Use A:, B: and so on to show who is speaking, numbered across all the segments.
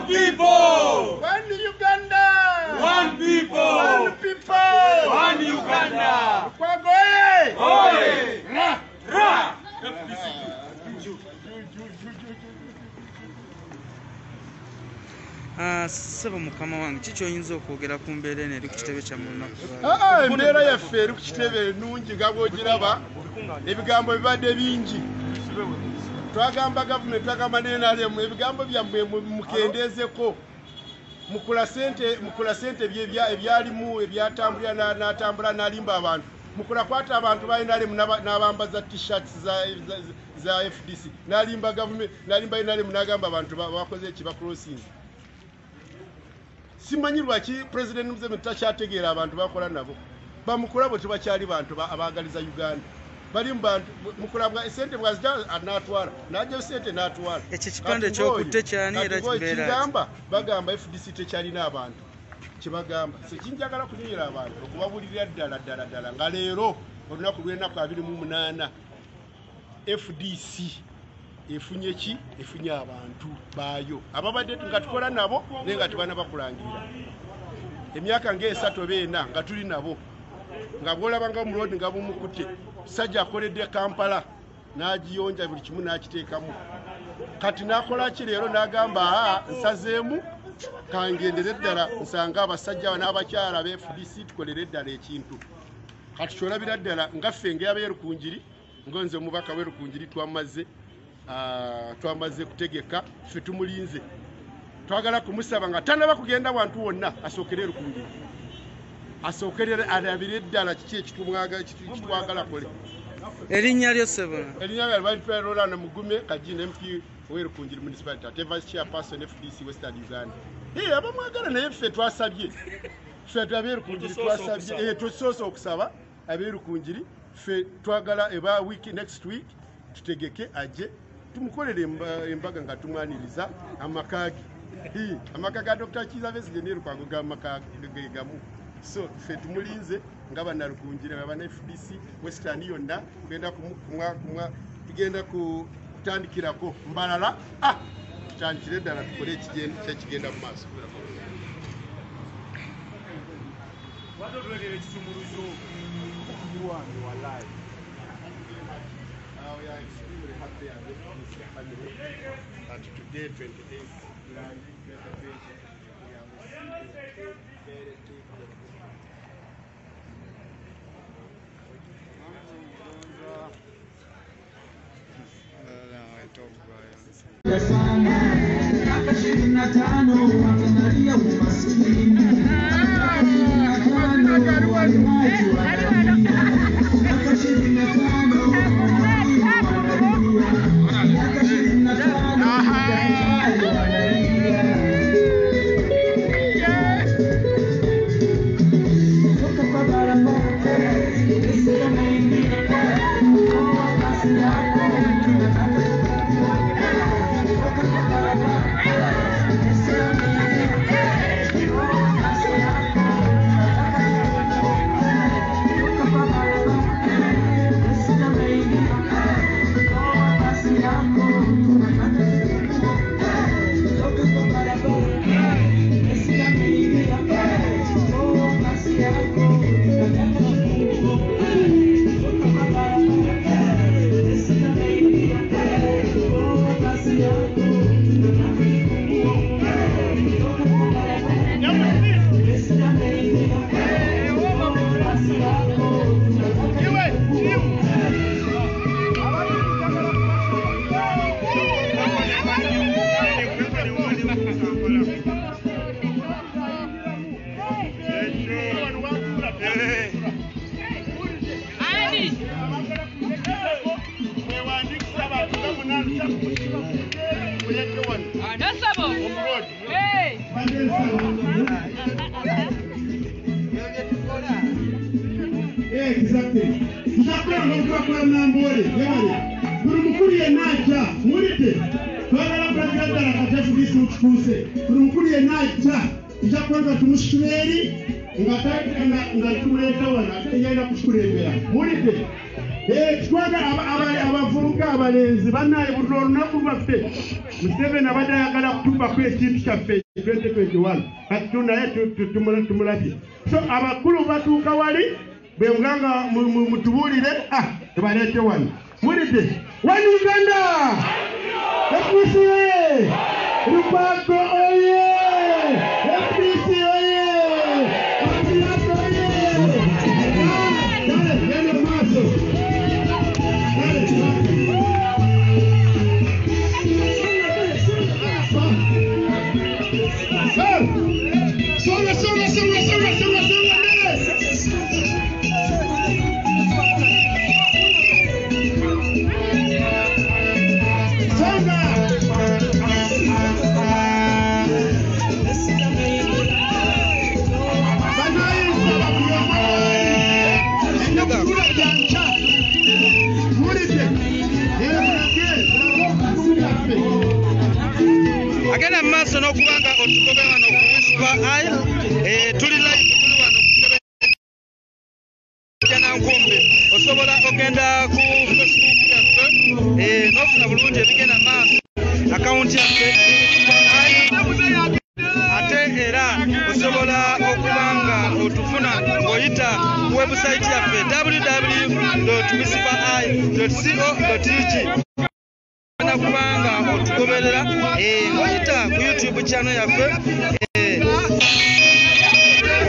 A: people.
B: One Uganda.
A: One people.
B: One people.
A: One Uganda.
B: Lukwago.
A: Oye. Ra. Ra.
C: Saba mukama wange kicho oyinza okwogera ku mbeera eno eri ku kitebe kya munaku.
B: Embeera yaffe eri ku kitebe ennungi nga bw'ogiraba ebigambo bibadde bingi. Twagamba gavumenti twagamba n'NRM ebigambo byammwe mukendeezeko mukula sente ebyalimu ebyatambulira n'atambula n'alimba abantu mukula kwata abantu ba NRM n'abambaza t-shirts za FDC n'alimba gavumenti n'alimba NRM n'agamba abantu bakoze ekiba crossing. Simanyi lwaki President Museveni takyategeera abantu bakola nabo bamukula bwe tebakyali bantu abaagaliza Uganda bali mbantu mukulabwa esente bwazija anatwala najja sente natwala
C: ekyo kipande ky'okutte kyani era kibeera
B: kigamba bagamba FDC tekyalina abantu kibagamba sekinjagala kunyira abantu okubabulirira ddala nga leero olunaku lw'ennaku 28 FDC efunye ki efunye abantu baayo ababadde nga tukola nabo naye nga tebana bakulangirira emyaka ng'esatu oba ena nga tuli nabo nga bwolabanga mu road nga bumukutte sajja akoledde Kampala n'agiyonja buli kimu n'akiteekamu kati n'akola ki leero n'agamba nsazeemu kangendere ddala nsanga abasajja n'abakyala be FDC tukolere ddala ekintu kati kyolabira ddala nga ffe ng'abeerukunjiri ngonze omubaka w'erukunjiri twamaze kutegeka ffe tumulinze twagala kumusaba nga tanaba kugenda wantu wonna asookere erukunjiri asookerere alabire ddala kiki ekitwagala kole
C: erinnya lyo sebo
B: erinnya lya Balitwala Roland Mugume Kajina MP w'erukunjiri municipality ate vice chairperson FDC Western Uganda abamwagala naye ffe twasabye ffe abeerukunjiri twasabye tusoose okusaba abeerukunjiri ffe twagala eba wiki next week tutegeke aje tumukolere embaga nga tumwaniriza amakage amakaga Dr. Kiza Besigye ne Lukwago ga makaga gamu so ffe tumulinze nga bannarukunjira abana FDC Western yonna tugenda kutandikirako mbalala tutandikire ddala tukole ekigenda mu maaso. We are extremely happy and FDC family that today 28th July we are
D: Exactly. Tutakula ngokwa nambole. Yale. Kurumukuriye nacha. Murite. Twagala president akatafu bisu tukuse. Kurumukuriye nacha. Tutakwanza tumushikireri. Ngatumuleta wana. Tugenda kushukurembera. Murite. Kitwaga abavubuka abalenzi bannaye buli olunaku lwaffe Museveni abadde ayagala kutubbako ekintu kyaffe 2021 kati naye tumulabye. So abakulu batuuka wali bwe muganga mutubuulire tubaleete wano. Mulidde One Uganda FDC Lukwago oye FDC oye Abiyako oye dale yendo maso
C: agenda mu maaso n'okubanga otugobe wano ku Whisper Eye tuli live tuli wano ku Nnajjanankumbi osobola ogenda ku Facebook yaffe n'ofuna bulungi ebigenda mu maaso akawunti yaffe ate era osobola okubanga otufuna oyita ku webusayiti yaffe www.whispereye.co.ug kubanga otugoberera oyita ku YouTube channel yaffe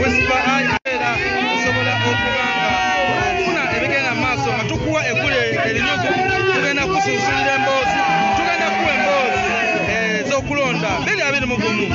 C: Whisper Eye era osobola okubanga ofuna ebigenda mu maaso nga tukuwa eggulu erinyugu tugenda kususulira emboozi tugenda kuwa emboozi ez'okulonda 2021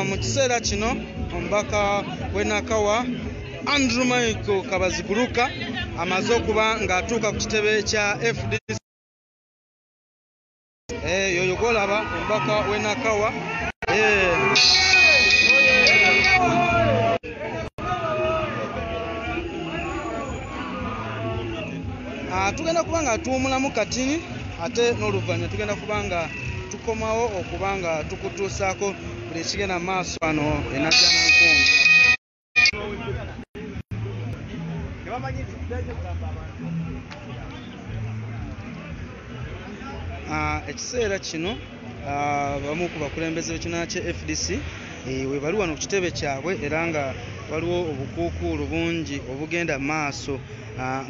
C: mu kiseera kino omubaka w'enakawa Andrew Michael Kabaziguruka amaze okuba ng'atuuka ku kitebe kya FDC yoyo golaba omubaka w'enakawa tugenda kuba nga tuwumulamu katini ate n'oluvannyuma tugenda kuba nga tukomawo okuba nga tukutuusaako buli ekigenda maaso wano e Nnajjanankumbi. Ekiseera kino bamu ku bakulembeze b'ekibiina kya FDC we bali wano ku kitebe kyabwe era nga waliwo obukuukuulu bungi obugenda maaso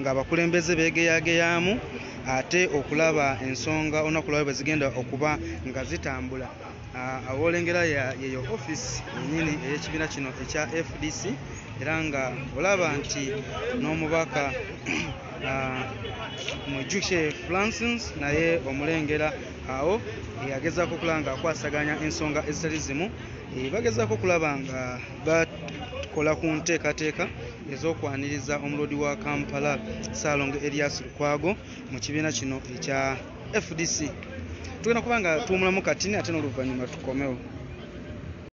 C: nga abakulembeze beegeyageyamu ate okulaba ensonga olunaku lwabwe bwe zigenda okuba nga zitambula. Awoolengera yeyo office yennyini ey'ekibiina kino ekya FDC era nga olaba nti n'omubaka Mwijukye Francis naye omulengera awo yagezaako okulaba nga akwasaganya ensonga ezitali zimu bagezaako okulaba nga bakola ku nteekateeka ez'okwaniriza omulodi wa Kampala Ssaalongo Erias Lukwago mu kibiina kino ekya FDC. Tugenda kuba nga tuwumulamu katini ate n'oluvannyuma tukomewo.